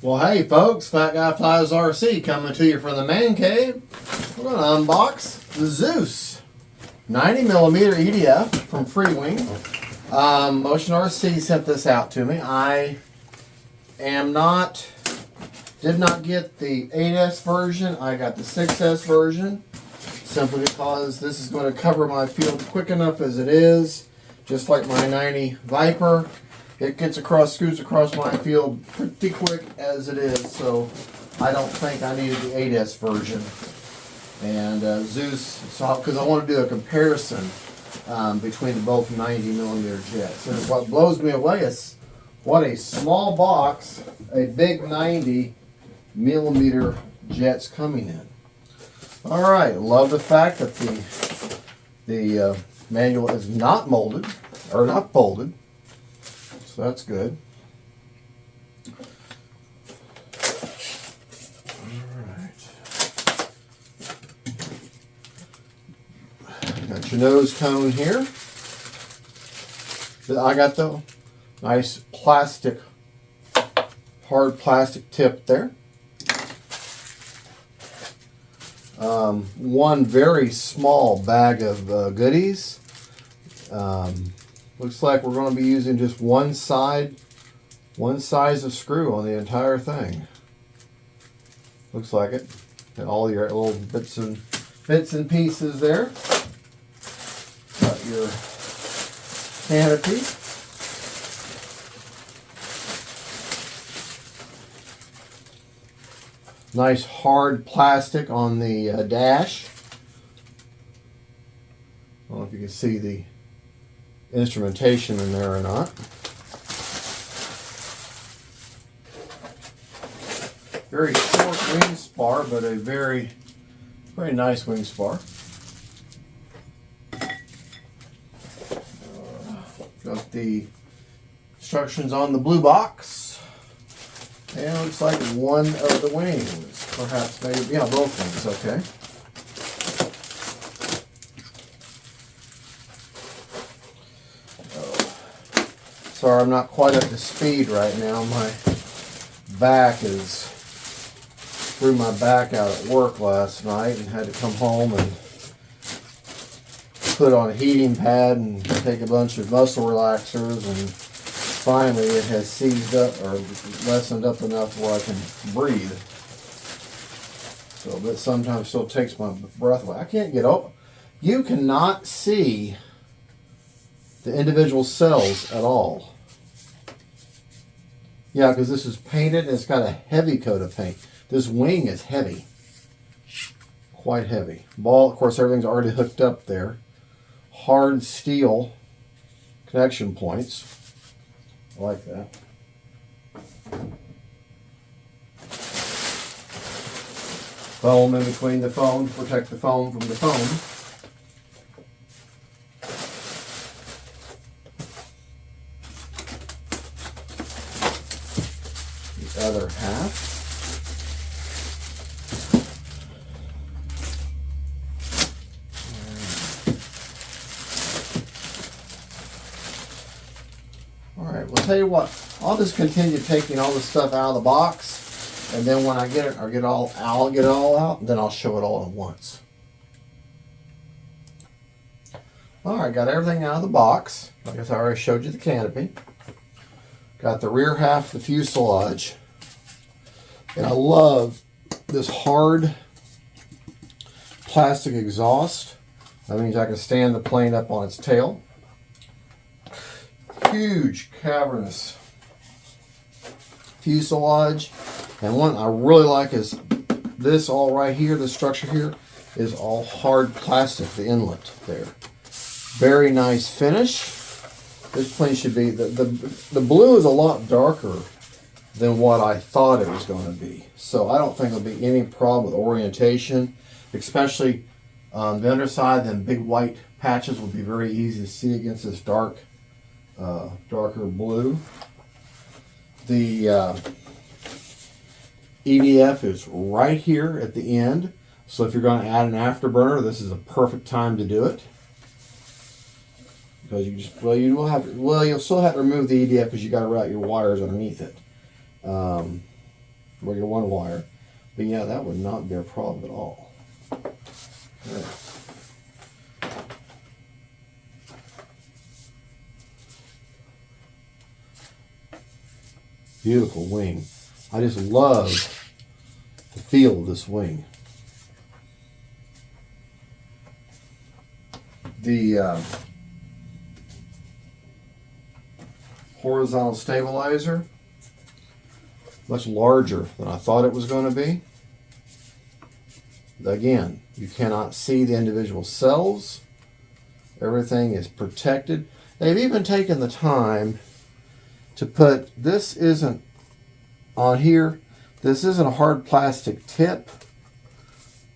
Well, hey folks, Fat Guy Flies RC coming to you from the man cave. We're going to unbox the ZEUS 90mm EDF from FREEWING. Motion RC sent this out to me. I did not get the 8S version. I got the 6S version simply because this is going to cover my field quick enough as it is, just like my 90 Viper. It gets across, scoots across my field pretty quick as it is, so I don't think I needed the 8S version. And ZEUS, because I want to do a comparison between the both 90mm jets. And what blows me away is what a small box a big 90mm jet's coming in. All right, love the fact that the manual is not molded or not folded. So that's good. Alright. Got your nose cone here. I got the nice plastic, hard plastic tip there. One very small bag of goodies. Looks like we're going to be using just one size of screw on the entire thing. Looks like it. And all your little bits and pieces there. Got your canopy. Nice hard plastic on the dash. I don't know if you can see the instrumentation in there or not. Very short wing spar, but a very nice wing spar. Got the instructions on the blue box. And it looks like one of the wings. Perhaps maybe, yeah, both wings, okay. Sorry, I'm not quite up to speed right now. My back threw my back out at work last night and had to come home and put on a heating pad and take a bunch of muscle relaxers, and finally it has seized up or lessened up enough where I can breathe. So, but sometimes still takes my breath away. I can't get up. You cannot see the individual cells at all. Yeah, because this is painted and it's got a heavy coat of paint. This wing is heavy. Quite heavy. Ball, of course, everything's already hooked up there. Hard steel connection points. I like that. Foam in between the foam to protect the foam from the foam. Other half. All right, well, tell you what, I'll just continue taking all this stuff out of the box, and then when I get it, I'll get it all out, and then I'll show it all at once. All right, got everything out of the box. I guess I already showed you the canopy. Got the rear half of the fuselage. And I love this hard plastic exhaust. That means I can stand the plane up on its tail. Huge cavernous fuselage. And one I really like is this all right here, this structure here, is all hard plastic, the inlet there. Very nice finish. This plane should be, the blue is a lot darker than what I thought it was going to be. So I don't think there'll be any problem with orientation, especially the underside. Then big white patches will be very easy to see against this darker blue. The EDF is right here at the end. So if you're going to add an afterburner, this is a perfect time to do it. Because you'll still have to remove the EDF because you got to route your wires underneath it. regular one wire. But yeah, that would not be a problem at all. Right. Beautiful wing. I just love the feel of this wing. The horizontal stabilizer, much larger than I thought it was going to be. Again, you cannot see the individual cells. Everything is protected. They've even taken the time to put, this isn't on here, this isn't a hard plastic tip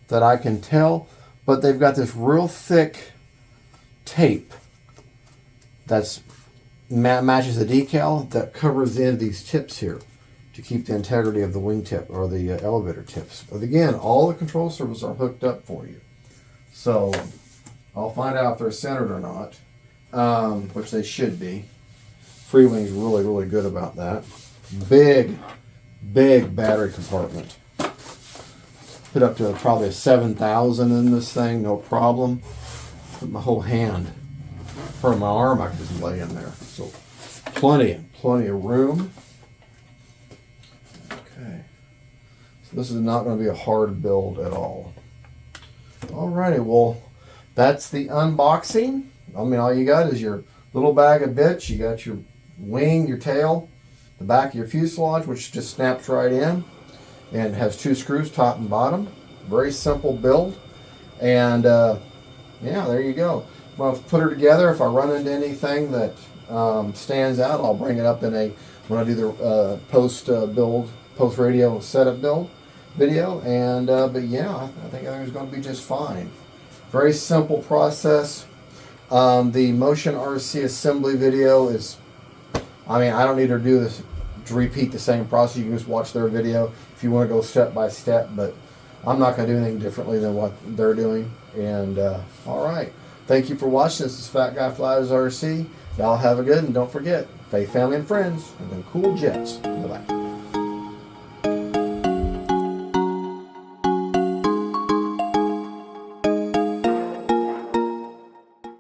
that I can tell, but they've got this real thick tape that's matches the decal that covers the end of these tips here to keep the integrity of the wing tip or the elevator tips. But again, all the control surfaces are hooked up for you. So I'll find out if they're centered or not, which they should be. FREEWING's really, really good about that. Big, big battery compartment. Put up to probably a 7,000 in this thing, no problem. Put my whole hand, part of my arm I could just lay in there. So plenty of room. Okay. So this is not going to be a hard build at all. Alrighty, well, that's the unboxing. I mean, all you got is your little bag of bits. You got your wing, your tail, the back of your fuselage, which just snaps right in and has 2 screws, top and bottom. Very simple build. And yeah, there you go. When I put her together, if I run into anything that stands out, I'll bring it up in a, when I do the post radio setup build video. And but yeah, I think everything's going to be just fine. Very simple process. The Motion RC assembly video is, I mean, I don't need to do this to repeat the same process. You can just watch their video if you want to go step by step, but I'm not going to do anything differently than what they're doing. And all right, thank you for watching. This is Fat Guy Flies RC. Y'all have a good, and don't forget, faith, family, and friends, and them cool jets. Bye-bye.